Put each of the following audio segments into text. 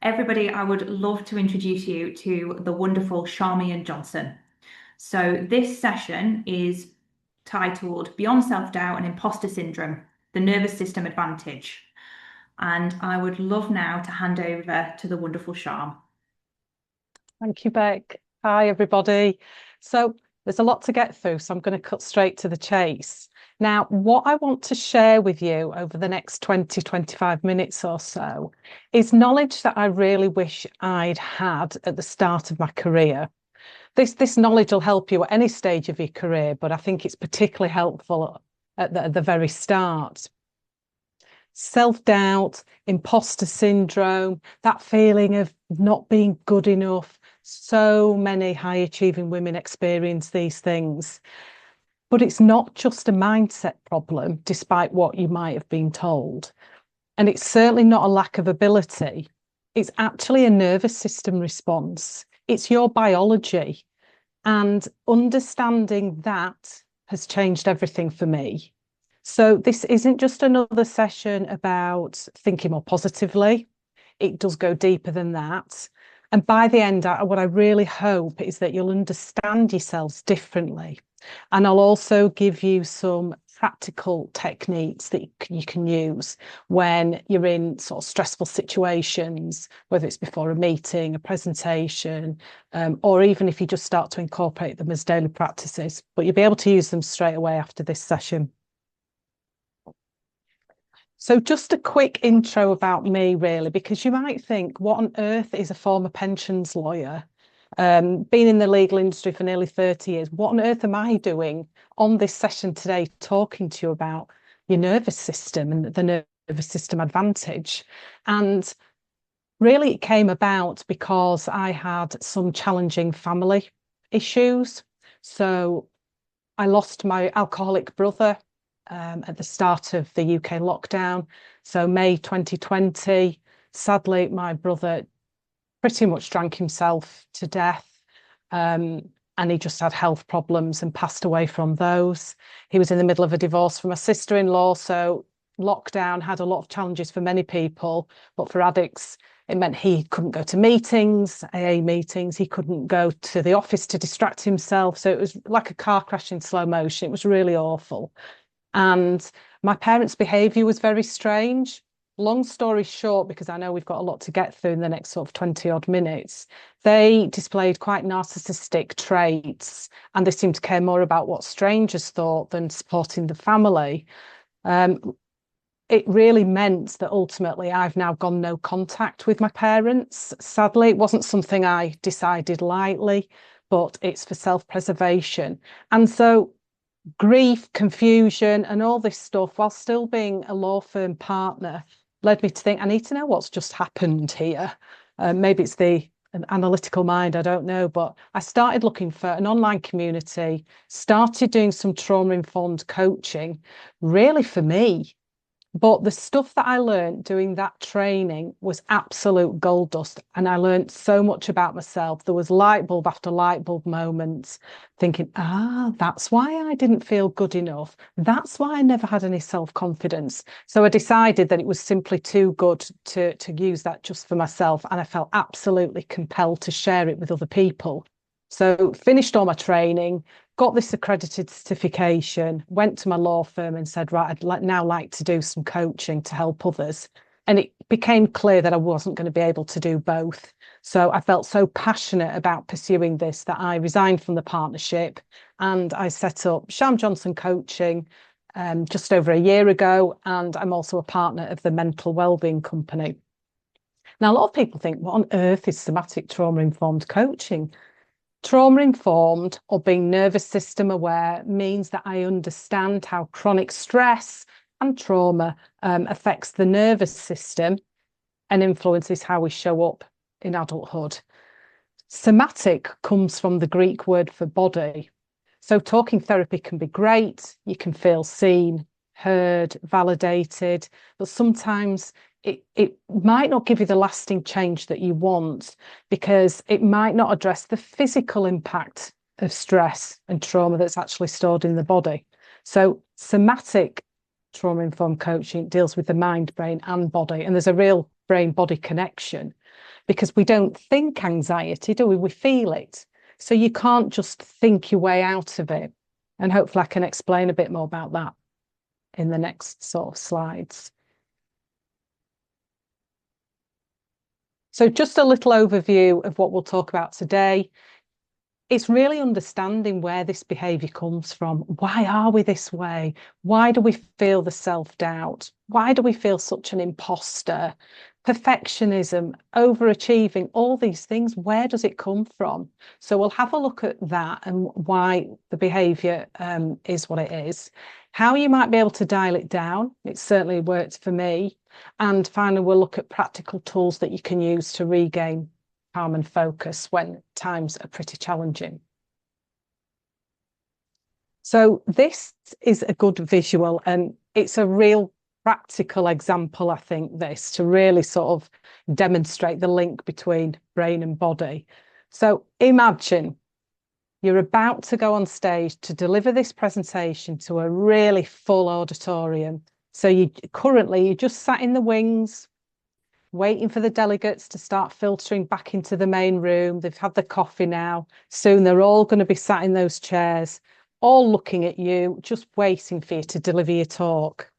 Everybody, I would love to introduce you to the wonderful Charmian Johnson. So, this session is titled Beyond Self-Doubt and Imposter Syndrome, the Nervous System Advantage. And I would love now to hand over to the wonderful Charm. Thank you, Beck. Hi, everybody. So there's a lot to get through, so I'm going to cut straight to the chase. Now, what I want to share with you over the next 25 minutes or so is knowledge that I really wish I'd had at the start of my career. This knowledge will help you at any stage of your career, but I think it's particularly helpful at the very start. Self-doubt, imposter syndrome, that feeling of not being good enough. So many high achieving women experience these things. But it's not just a mindset problem, despite what you might have been told. And it's certainly not a lack of ability. It's actually a nervous system response. It's your biology. And understanding that has changed everything for me. So this isn't just another session about thinking more positively. It does go deeper than that. And by the end, what I really hope is that you'll understand yourselves differently. And I'll also give you some practical techniques that you can use when you're in sort of stressful situations, whether it's before a meeting, a presentation, or even if you just start to incorporate them as daily practices. But you'll be able to use them straight away after this session. So just a quick intro about me, really, because you might think, what on earth is a former pensions lawyer? Been in the legal industry for nearly 30 years. What on earth am I doing on this session today, talking to you about your nervous system and the nervous system advantage? And really, it came about because I had some challenging family issues. So I lost my alcoholic brother at the start of the UK lockdown. So May 2020, sadly, my brother pretty much drank himself to death. And he just had health problems and passed away from those. He was in the middle of a divorce from a sister-in-law. So lockdown had a lot of challenges for many people, but for addicts, it meant he couldn't go to meetings, AA meetings. He couldn't go to the office to distract himself. So it was like a car crash in slow motion. It was really awful. And my parents' behaviour was very strange. Long story short, because I know we've got a lot to get through in the next sort of 20 odd minutes, they displayed quite narcissistic traits and they seemed to care more about what strangers thought than supporting the family. It really meant that ultimately I've now gone no contact with my parents. Sadly, it wasn't something I decided lightly, but it's for self-preservation. And so grief, confusion, and all this stuff, while still being a law firm partner, led me to think I need to know what's just happened here. Maybe it's an analytical mind, I don't know, but I started looking for an online community, started doing some trauma-informed coaching, really for me. But the stuff that I learned doing that training was absolute gold dust. And I learned so much about myself. There was light bulb after light bulb moments thinking, that's why I didn't feel good enough. That's why I never had any self-confidence. So I decided that it was simply too good to use that just for myself. And I felt absolutely compelled to share it with other people. So finished all my training, got this accredited certification, went to my law firm and said, right, I'd now like to do some coaching to help others. And it became clear that I wasn't going to be able to do both. So I felt so passionate about pursuing this that I resigned from the partnership and I set up Charmian Johnson Coaching just over a year ago. And I'm also a partner of the mental wellbeing company. Now, a lot of people think, what on earth is somatic trauma-informed coaching? Trauma-informed or being nervous system aware means that I understand how chronic stress and trauma affects the nervous system and influences how we show up in adulthood. Somatic comes from the Greek word for body. So talking therapy can be great. You can feel seen, heard, validated, but sometimes it might not give you the lasting change that you want because it might not address the physical impact of stress and trauma that's actually stored in the body. So somatic trauma-informed coaching deals with the mind, brain and body, and there's a real brain-body connection. because we don't think anxiety, do we? We feel it. So you can't just think your way out of it. And hopefully I can explain a bit more about that in the next sort of slides. So just a little overview of what we'll talk about today. It's really understanding where this behaviour comes from. Why are we this way? Why do we feel the self-doubt? Why do we feel such an imposter? Perfectionism, overachieving, all these things, where does it come from? So we'll have a look at that and why the behaviour is what it is, how you might be able to dial it down. It certainly worked for me. And finally, we'll look at practical tools that you can use to regain calm and focus when times are pretty challenging. So this is a good visual, and it's a real practical example, I think, this, to really sort of demonstrate the link between brain and body. So imagine you're about to go on stage to deliver this presentation to a really full auditorium. So you're just sat in the wings, waiting for the delegates to start filtering back into the main room. They've had the coffee now. Soon they're all going to be sat in those chairs, all looking at you, just waiting for you to deliver your talk.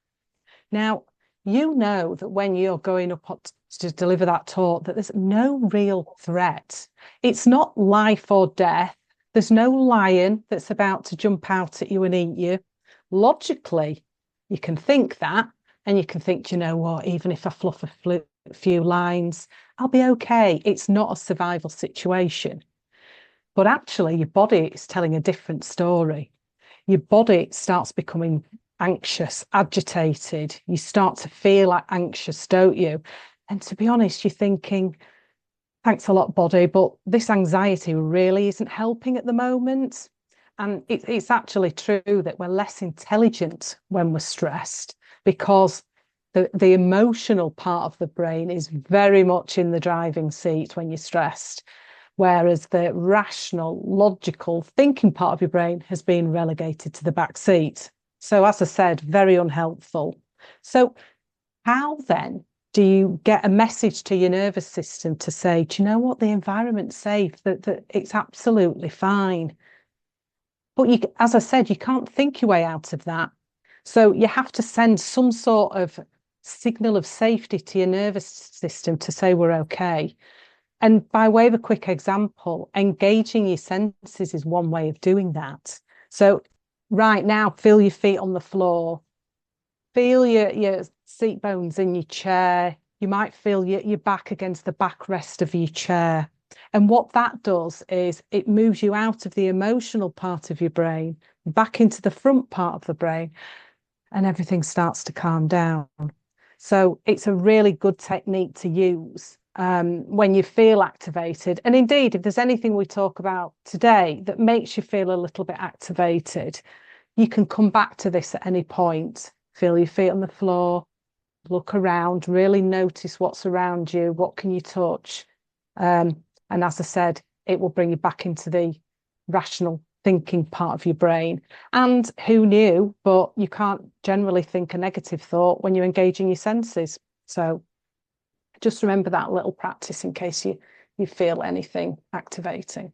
Now, you know that when you're going up to deliver that talk, that there's no real threat. It's not life or death. There's no lion that's about to jump out at you and eat you. Logically, you can think that, and you can think, you know what, even if I fluff a few lines, I'll be okay. It's not a survival situation. But actually, your body is telling a different story. Your body starts becoming anxious, agitated. You start to feel like anxious, don't you? And to be honest, you're thinking, thanks a lot, body, but this anxiety really isn't helping at the moment. And it's actually true that we're less intelligent when we're stressed, because the emotional part of the brain is very much in the driving seat when you're stressed, whereas the rational, logical thinking part of your brain has been relegated to the back seat. So as I said, very unhelpful. So how then do you get a message to your nervous system to say, do you know what, the environment's safe, that it's absolutely fine? But as I said, you can't think your way out of that. So you have to send some sort of signal of safety to your nervous system to say we're okay. And by way of a quick example, engaging your senses is one way of doing that. So right now, feel your feet on the floor, feel your seat bones in your chair. You might feel your back against the backrest of your chair. And what that does is it moves you out of the emotional part of your brain, back into the front part of the brain, and everything starts to calm down. So it's a really good technique to use when you feel activated. And indeed, if there's anything we talk about today that makes you feel a little bit activated, you can come back to this at any point. Feel your feet on the floor, look around, really notice what's around you, what can you touch? And as I said, it will bring you back into the rational thinking part of your brain. And who knew, but you can't generally think a negative thought when you're engaging your senses. So just remember that little practice in case you feel anything activating.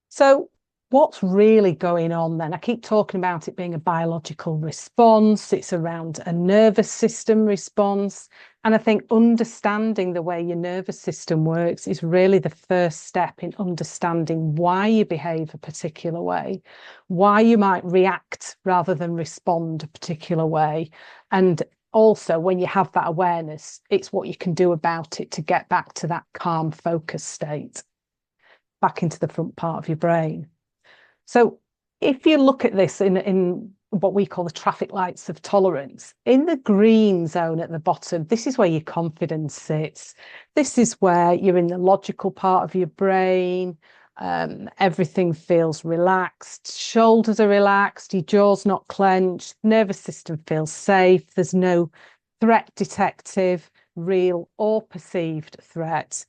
So what's really going on then? I keep talking about it being a biological response. It's around a nervous system response. And I think understanding the way your nervous system works is really the first step in understanding why you behave a particular way, why you might react rather than respond a particular way. And also, when you have that awareness, it's what you can do about it to get back to that calm, focused state, back into the front part of your brain. So if you look at this in what we call the traffic lights of tolerance, in the green zone at the bottom, this is where your confidence sits. This is where you're in the logical part of your brain. Everything feels relaxed. Shoulders are relaxed. Your jaw's not clenched. Nervous system feels safe. There's no threat detective, real or perceived threat.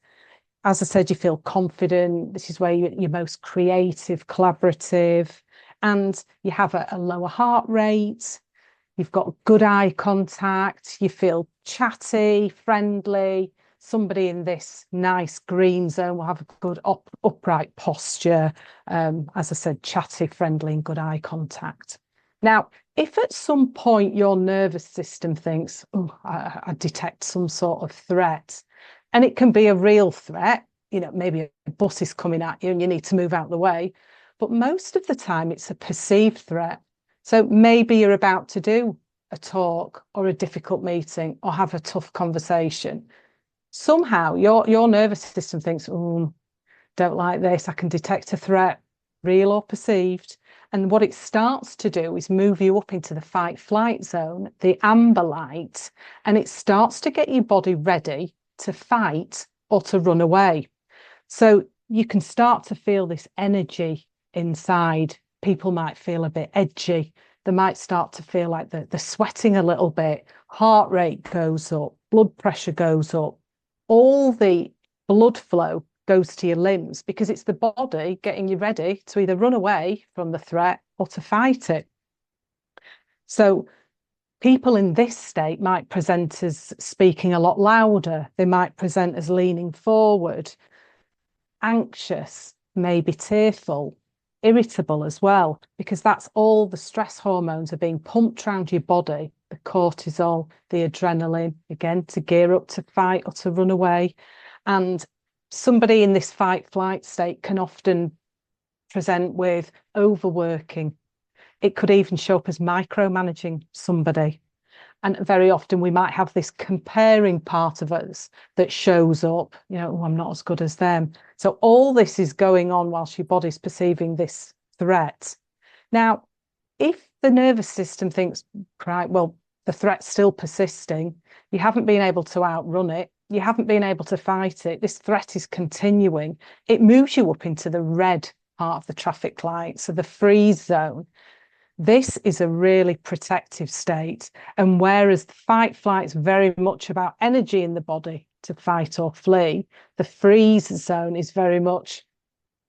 As I said, you feel confident. This is where you're most creative, collaborative, and you have a lower heart rate. You've got good eye contact. You feel chatty, friendly, somebody in this nice green zone will have a good upright posture. As I said, chatty, friendly, and good eye contact. Now, if at some point your nervous system thinks, oh, I detect some sort of threat, and it can be a real threat, maybe a bus is coming at you and you need to move out of the way, but most of the time it's a perceived threat. So maybe you're about to do a talk or a difficult meeting or have a tough conversation. Somehow your nervous system thinks, oh, don't like this, I can detect a threat, real or perceived. And what it starts to do is move you up into the fight-flight zone, the amber light, and it starts to get your body ready to fight or to run away. So you can start to feel this energy inside. People might feel a bit edgy. They might start to feel like they're sweating a little bit. Heart rate goes up, blood pressure goes up. All the blood flow goes to your limbs because it's the body getting you ready to either run away from the threat or to fight it. So people in this state might present as speaking a lot louder. They might present as leaning forward, anxious, maybe tearful, irritable as well, because that's all the stress hormones are being pumped around your body, the cortisol, the adrenaline, again, to gear up to fight or to run away. And somebody in this fight-flight state can often present with overworking. It could even show up as micromanaging somebody. And very often we might have this comparing part of us that shows up, oh, I'm not as good as them. So all this is going on whilst your body's perceiving this threat. Now, if the nervous system thinks, right, well, the threat's still persisting, you haven't been able to outrun it, you haven't been able to fight it, this threat is continuing, it moves you up into the red part of the traffic light, so the freeze zone. This is a really protective state. And whereas the fight flight is very much about energy in the body to fight or flee, the freeze zone is very much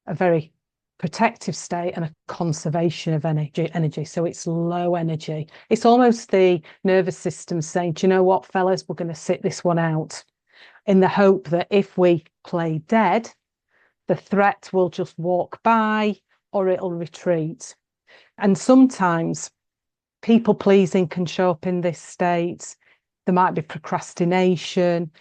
a very protective state and a conservation of energy. So it's low energy. It's almost the nervous system saying, do you know what, fellas, we're going to sit this one out in the hope that if we play dead, the threat will just walk by or it'll retreat. And sometimes people pleasing can show up in this state. There might be procrastination.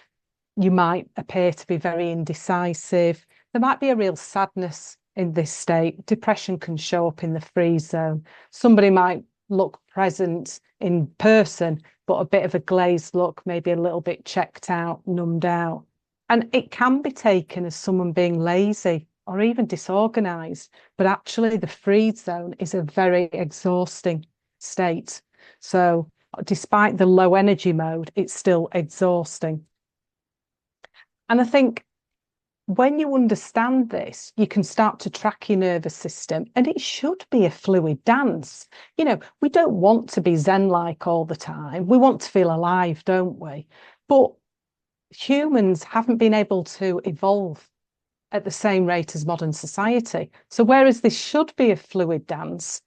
You might appear to be very indecisive. There might be a real sadness in this state. Depression can show up in the freeze zone. Somebody might look present in person, but a bit of a glazed look, maybe a little bit checked out, numbed out. And it can be taken as someone being lazy or even disorganized, but actually the freeze zone is a very exhausting state. So despite the low energy mode, it's still exhausting. And I think when you understand this, you can start to track your nervous system, and it should be a fluid dance. We don't want to be Zen-like all the time. We want to feel alive, don't we? But humans haven't been able to evolve at the same rate as modern society. So whereas this should be a fluid dance,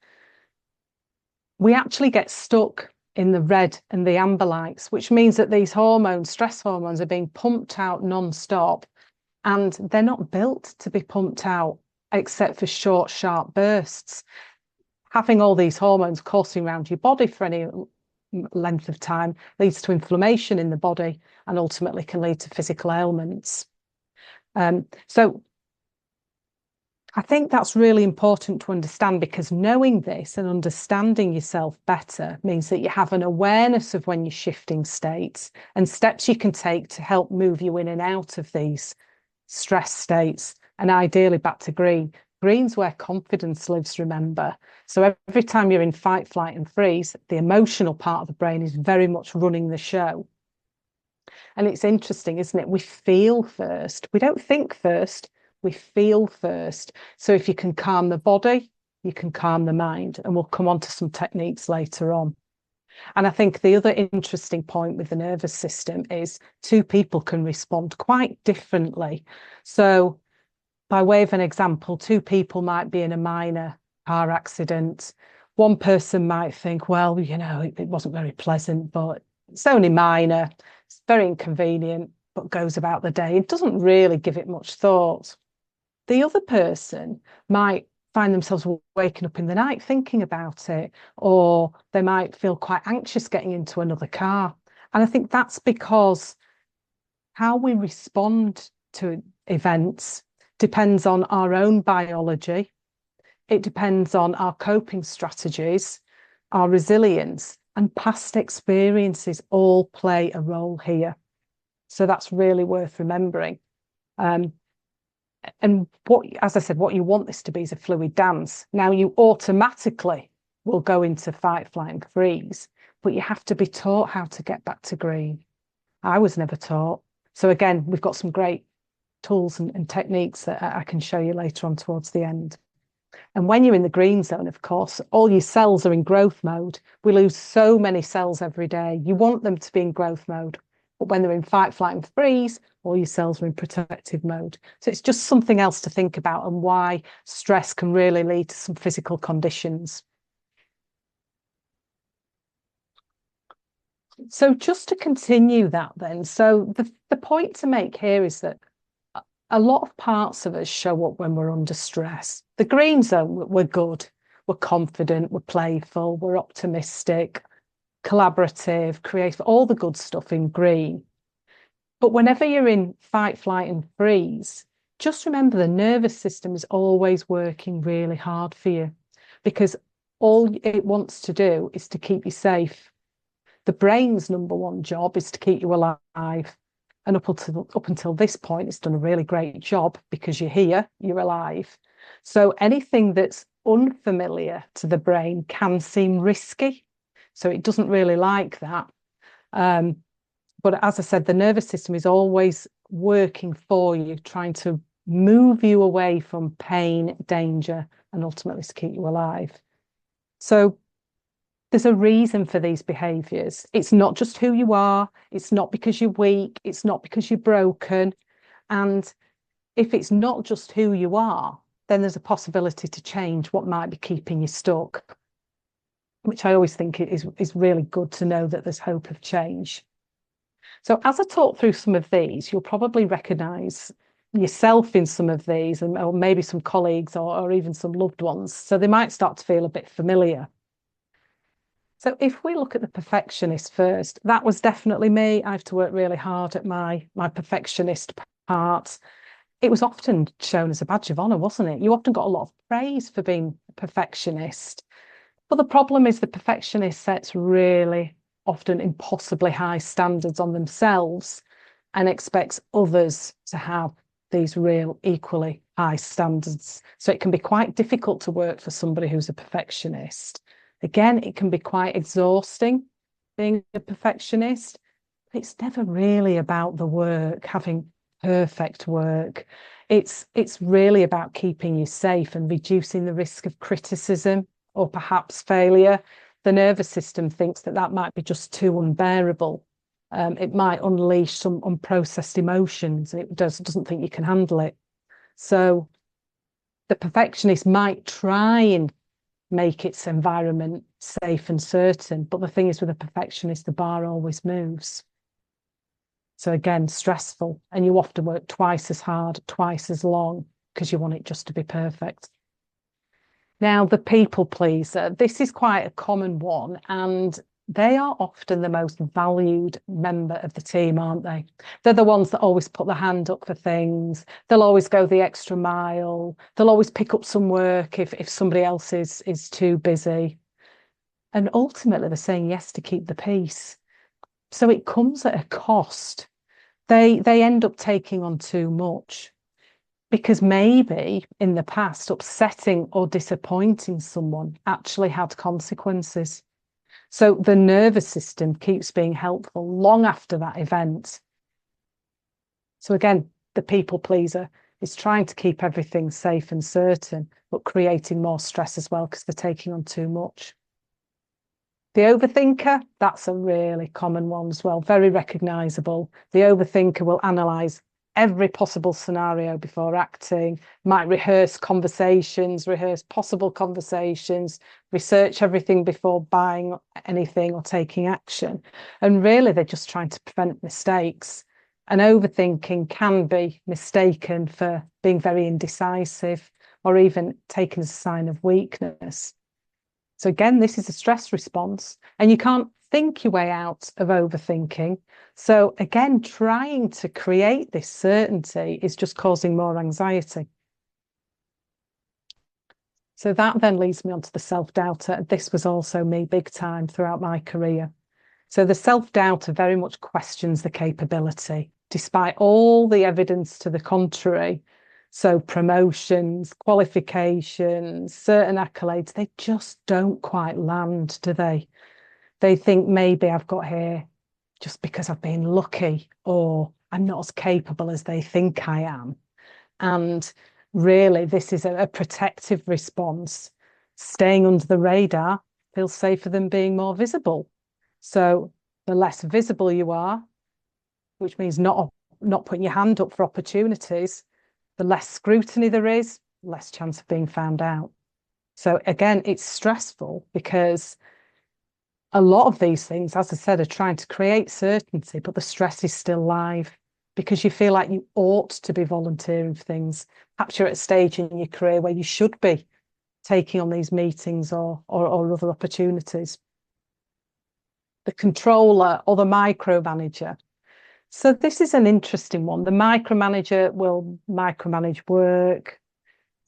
we actually get stuck in the red and the amber lights, which means that these hormones, stress hormones, are being pumped out non-stop, and they're not built to be pumped out except for short, sharp bursts. Having all these hormones coursing around your body for any length of time leads to inflammation in the body and ultimately can lead to physical ailments. So I think that's really important to understand, because knowing this and understanding yourself better means that you have an awareness of when you're shifting states and steps you can take to help move you in and out of these stress states, and ideally back to green. Green's where confidence lives, remember. So every time you're in fight, flight and freeze, the emotional part of the brain is very much running the show. And it's interesting, isn't it? We feel first. We don't think first, we feel first. So if you can calm the body, you can calm the mind. And we'll come on to some techniques later on. And I think the other interesting point with the nervous system is two people can respond quite differently. So by way of an example, two people might be in a minor car accident. One person might think, well, it wasn't very pleasant, but it's only minor. It's very inconvenient. but goes about the day. It doesn't really give it much thought. The other person might find themselves waking up in the night thinking about it, or they might feel quite anxious getting into another car. And I think that's because how we respond to events depends on our own biology. It depends on our coping strategies, our resilience, and past experiences all play a role here. So that's really worth remembering. And what, as I said, what you want this to be is a fluid dance. Now, you automatically will go into fight, flight, and freeze, but you have to be taught how to get back to green. I was never taught. So again, we've got some great tools and techniques that I can show you later on towards the end. And when you're in the green zone, of course, all your cells are in growth mode. We lose so many cells every day. You want them to be in growth mode. But when they're in fight, flight, and freeze, all your cells are in protective mode. So it's just something else to think about, and why stress can really lead to some physical conditions. So just to continue that then, so the point to make here is that a lot of parts of us show up when we're under stress. The green zone, we're good, we're confident, we're playful, we're optimistic, collaborative, creative, all the good stuff in green. But whenever you're in fight, flight, and freeze, just remember the nervous system is always working really hard for you, because all it wants to do is to keep you safe. The brain's number one job is to keep you alive. And up until this point, it's done a really great job because you're here, you're alive. So anything that's unfamiliar to the brain can seem risky. So it doesn't really like that. But as I said, the nervous system is always working for you, trying to move you away from pain, danger, and ultimately to keep you alive. So there's a reason for these behaviours. It's not just who you are. It's not because you're weak. It's not because you're broken. And if it's not just who you are, then there's a possibility to change what might be keeping you stuck, which I always think is really good to know that there's hope of change. So as I talk through some of these, you'll probably recognise yourself in some of these, or maybe some colleagues or even some loved ones. So they might start to feel a bit familiar. So if we look at the perfectionist first, that was definitely me. I have to work really hard at my perfectionist part. It was often shown as a badge of honour, wasn't it? You often got a lot of praise for being a perfectionist. But the problem is the perfectionist sets really often impossibly high standards on themselves and expects others to have these real equally high standards. So it can be quite difficult to work for somebody who's a perfectionist. Again, it can be quite exhausting being a perfectionist. It's never really about the work, having perfect work. It's really about keeping you safe and reducing the risk of criticism or perhaps failure. The nervous system thinks that might be just too unbearable. It might unleash some unprocessed emotions, and it doesn't think you can handle it. So the perfectionist might try and make its environment safe and certain, but the thing is, with a perfectionist, the bar always moves. So again, stressful, and you often work twice as hard, twice as long, because you want it just to be perfect. Now, the people pleaser, this is quite a common one, and they are often the most valued member of the team, aren't they? They're the ones that always put their hand up for things. They'll always go the extra mile. They'll always pick up some work if somebody else is too busy. And ultimately, they're saying yes to keep the peace. So it comes at a cost. They end up taking on too much, because maybe in the past, upsetting or disappointing someone actually had consequences. So the nervous system keeps being helpful long after that event. So again, the people pleaser is trying to keep everything safe and certain, but creating more stress as well because they're taking on too much. The overthinker, that's a really common one as well, very recognisable. The overthinker will analyse every possible scenario before acting, might rehearse conversations, rehearse possible conversations, research everything before buying anything or taking action. And really, they're just trying to prevent mistakes. And overthinking can be mistaken for being very indecisive or even taken as a sign of weakness. So again, this is a stress response, and you can't think your way out of overthinking. So again, trying to create this certainty is just causing more anxiety. So that then leads me on to the self-doubter. This was also me big time throughout my career. So the self-doubter very much questions the capability, despite all the evidence to the contrary. So promotions, qualifications, certain accolades, they just don't quite land, do they? They think maybe I've got here just because I've been lucky, or I'm not as capable as they think I am. And really, this is a protective response. Staying under the radar feels safer than being more visible. So the less visible you are, which means not putting your hand up for opportunities, the less scrutiny there is, less chance of being found out. So again, it's stressful because a lot of these things, as I said, are trying to create certainty, but the stress is still live because you feel like you ought to be volunteering for things. Perhaps you're at a stage in your career where you should be taking on these meetings or other opportunities. The controller or the micromanager. So this is an interesting one. The micromanager will micromanage work.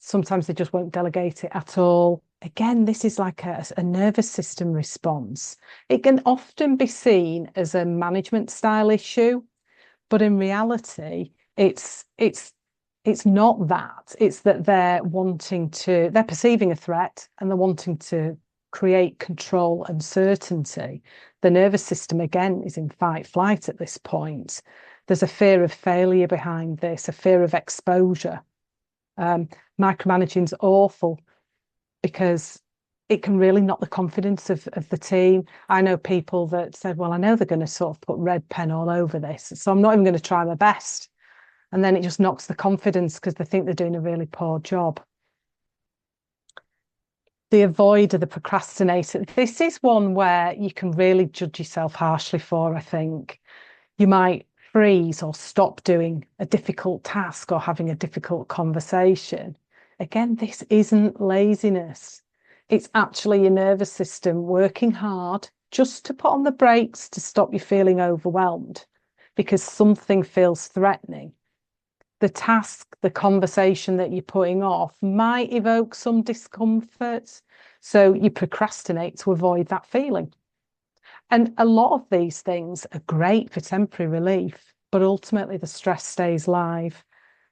Sometimes they just won't delegate it at all. Again, this is like a nervous system response. It can often be seen as a management style issue, but in reality, it's not that. It's that they're perceiving a threat and they're wanting to create control and certainty. The nervous system, again, is in fight flight at this point. There's a fear of failure behind this, a fear of exposure. Micromanaging is awful because it can really knock the confidence of the team. I know people that said, well, I know they're going to sort of put red pen all over this, so I'm not even going to try my best. And then it just knocks the confidence because they think they're doing a really poor job. The avoider, the procrastinator. This is one where you can really judge yourself harshly for, I think. You might freeze or stop doing a difficult task or having a difficult conversation. Again, this isn't laziness. It's actually your nervous system working hard just to put on the brakes to stop you feeling overwhelmed because something feels threatening. The task, the conversation that you're putting off might evoke some discomfort. So you procrastinate to avoid that feeling. And a lot of these things are great for temporary relief, but ultimately the stress stays live.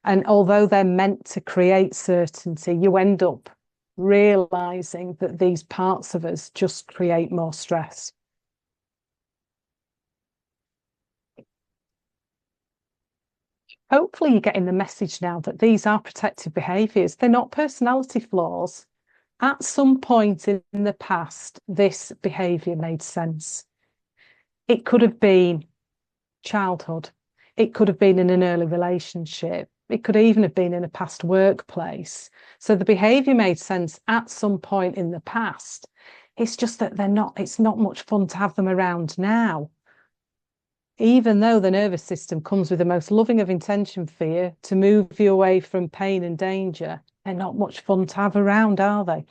And although they're meant to create certainty, you end up realizing that these parts of us just create more stress. Hopefully you're getting the message now that these are protective behaviours. They're not personality flaws. At some point in the past, this behaviour made sense. It could have been childhood. It could have been in an early relationship. It could even have been in a past workplace. So the behaviour made sense at some point in the past. It's just that it's not much fun to have them around now. Even though the nervous system comes with the most loving of intention for you to move you away from pain and danger, they're not much fun to have around, are they?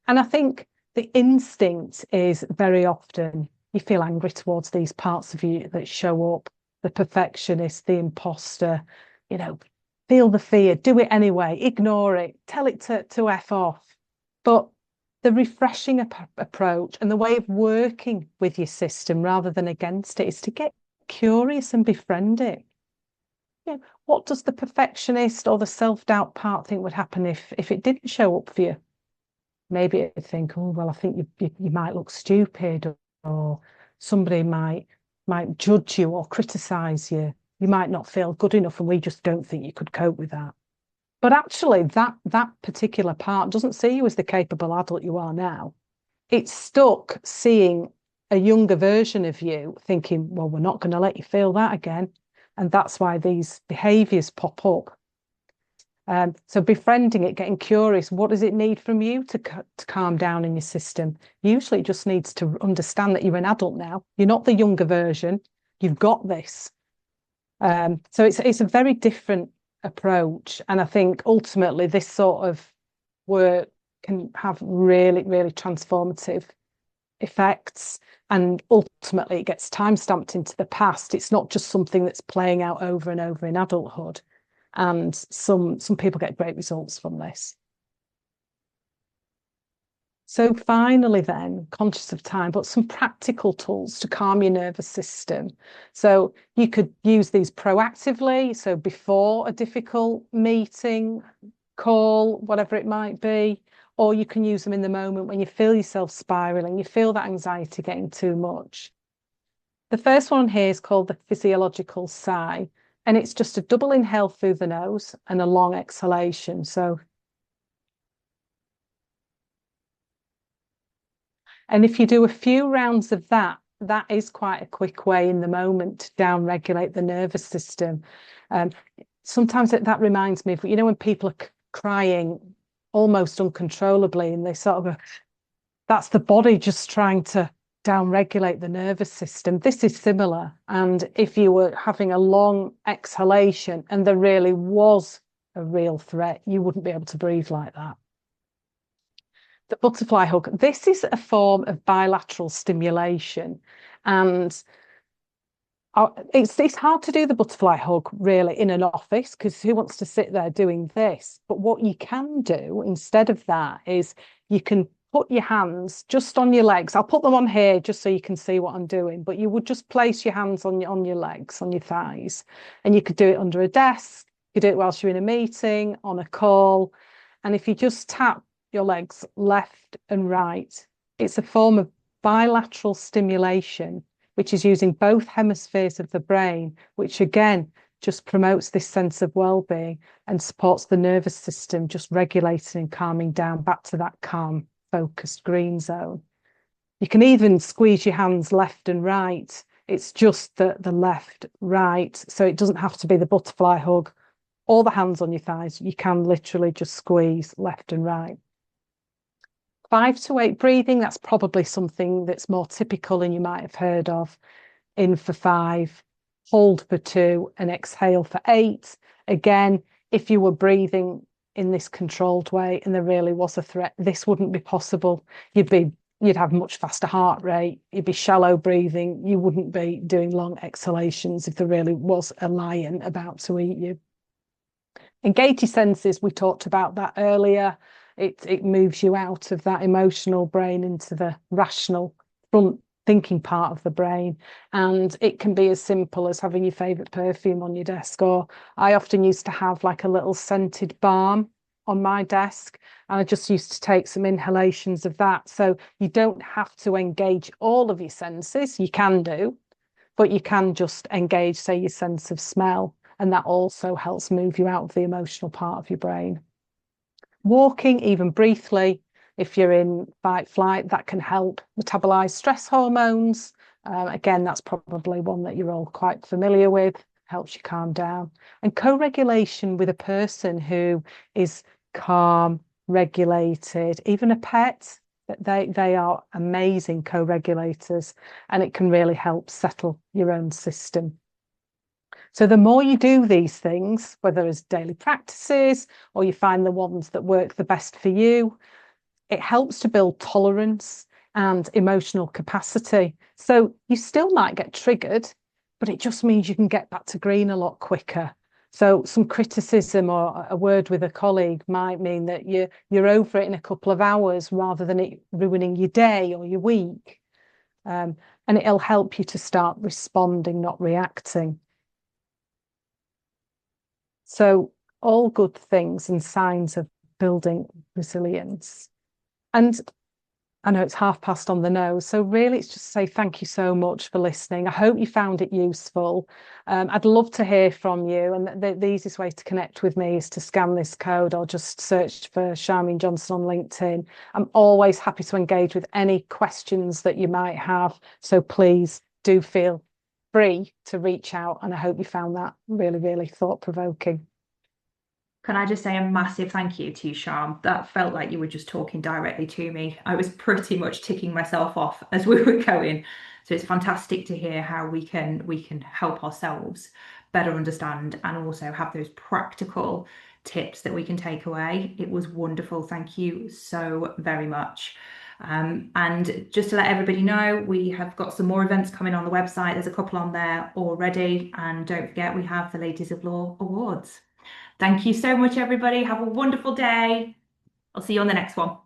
And I think the instinct is very often you feel angry towards these parts of you that show up, the perfectionist, the imposter, feel the fear, do it anyway, ignore it, tell it to F off. But the refreshing approach and the way of working with your system rather than against it is to get curious and befriend it. What does the perfectionist or the self-doubt part think would happen if it didn't show up for you? Maybe it'd think, oh, well, I think you might look stupid, or somebody might judge you or criticize you. You might not feel good enough, and we just don't think you could cope with that. But actually, that particular part doesn't see you as the capable adult you are now. It's stuck seeing a younger version of you, thinking, well, we're not going to let you feel that again. And that's why these behaviours pop up. So befriending it, getting curious, what does it need from you to calm down in your system? Usually it just needs to understand that you're an adult now. You're not the younger version. You've got this. So it's a very different approach, and I think ultimately this sort of work can have really, really transformative effects. And ultimately, it gets time stamped into the past. It's not just something that's playing out over and over in adulthood. And some people get great results from this. So finally, then, conscious of time, but some practical tools to calm your nervous system. So you could use these proactively, so before a difficult meeting, call, whatever it might be, or you can use them in the moment when you feel yourself spiraling, you feel that anxiety getting too much. The first one here is called the physiological sigh, and it's just a double inhale through the nose and a long exhalation. So, and if you do a few rounds of that, that is quite a quick way in the moment to down-regulate the nervous system. Um, Sometimes that reminds me of, you know, when people are crying almost uncontrollably and they sort of go, that's the body just trying to down-regulate the nervous system. This is similar. And if you were having a long exhalation and there really was a real threat, you wouldn't be able to breathe like that. The butterfly hug, this is a form of bilateral stimulation. And it's hard to do the butterfly hug really in an office, because who wants to sit there doing this? But what you can do instead of that is you can put your hands just on your legs. I'll put them on here just so you can see what I'm doing, but you would just place your hands on your legs, on your thighs, and you could do it under a desk. You could do it whilst you're in a meeting, on a call. And if you just tap your legs left and right, it's a form of bilateral stimulation, which is using both hemispheres of the brain, which again just promotes this sense of well-being and supports the nervous system just regulating and calming down back to that calm, focused green zone. You can even squeeze your hands left and right. It's just the left, right. So it doesn't have to be the butterfly hug or the hands on your thighs. You can literally just squeeze left and right. 5 to 8 breathing, that's probably something that's more typical and you might have heard of. In for 5, hold for 2, and exhale for 8. Again, if you were breathing in this controlled way and there really was a threat, this wouldn't be possible. You'd have much faster heart rate, you'd be shallow breathing, you wouldn't be doing long exhalations if there really was a lion about to eat you. Engage your senses, we talked about that earlier. It moves you out of that emotional brain into the rational front thinking part of the brain. And it can be as simple as having your favourite perfume on your desk, or I often used to have like a little scented balm on my desk, and I just used to take some inhalations of that. So you don't have to engage all of your senses. You can do, but you can just engage, say, your sense of smell, and that also helps move you out of the emotional part of your brain. Walking, even briefly, if you're in fight flight, that can help metabolize stress hormones. Again, that's probably one that you're all quite familiar with, helps you calm down. And co-regulation with a person who is calm, regulated, even a pet, they are amazing co-regulators, and it can really help settle your own system. So the more you do these things, whether as daily practices or you find the ones that work the best for you, it helps to build tolerance and emotional capacity. So you still might get triggered, but it just means you can get back to green a lot quicker. So some criticism or a word with a colleague might mean that you're over it in a couple of hours rather than it ruining your day or your week. And it'll help you to start responding, not reacting. So all good things and signs of building resilience. And I know it's past on the nose, so really it's just to say thank you so much for listening. I hope you found it useful. I'd love to hear from you, and the easiest way to connect with me is to scan this code or just search for Charmian Johnson on LinkedIn. I'm always happy to engage with any questions that you might have, so please do feel free to reach out, and I hope you found that really, really thought-provoking. Can I just say a massive thank you to you, Charm? That felt like you were just talking directly to me. I was pretty much ticking myself off as we were going. So it's fantastic to hear how we can help ourselves. better understand and also have those practical tips that we can take away. It was wonderful. Thank you so very much. And just to let everybody know, we have got some more events coming on the website. There's a couple on there already. And don't forget, we have the Ladies of Law Awards. Thank you so much, everybody. Have a wonderful day. I'll see you on the next one.